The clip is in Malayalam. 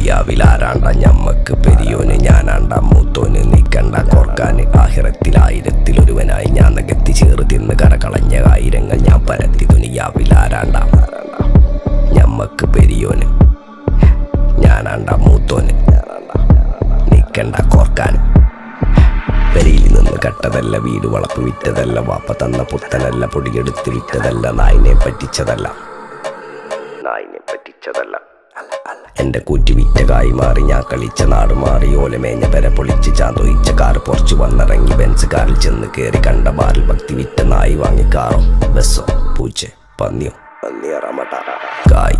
ദുനിയാവിലാരാണ്ട ഞമ്മക്ക് പെരിയോന് ഞാനാണ്ട മൂത്തോന് നീക്കണ്ട കോർക്കാന് ആഹിറത്തിലായിരത്തിലൊരുവനായി ഞാൻ നകത്തി ചേറ് തിന്ന് കരകളഞ്ഞ ആയിരങ്ങൾ ഞാൻ പരത്തി ദുനിയാവിലാരാണ്ട ഞമ്മക്ക് പെരിയോന് ഞാനാണ്ട മൂത്തോന് നീക്കണ്ട കോർക്കാന് പെരിയിൽ നിന്ന് കട്ടതല്ല വീട് വളപ്പ് വിറ്റതല്ല വാപ്പ തന്ന പുത്തനല്ല പൊടിയെടുത്ത് വിറ്റതല്ല നായിനെ പറ്റിച്ചതല്ല എന്റെ കൂറ്റി വിറ്റ കായി മാറി ഞാൻ കളിച്ച നാട് മാറി ഓലമേഞ്ഞ പെര പൊളിച്ച് ചാന്തൊയിച്ച കാറ് പൊറച്ചു വന്നിറങ്ങി ബെൻസ് കാറിൽ ചെന്ന് കയറി കണ്ട ബാറിൽ ഭക്തി വിറ്റ നായി വാങ്ങി കാറോ ബസ്സോ പൂച്ച പന്നിയോ കായ്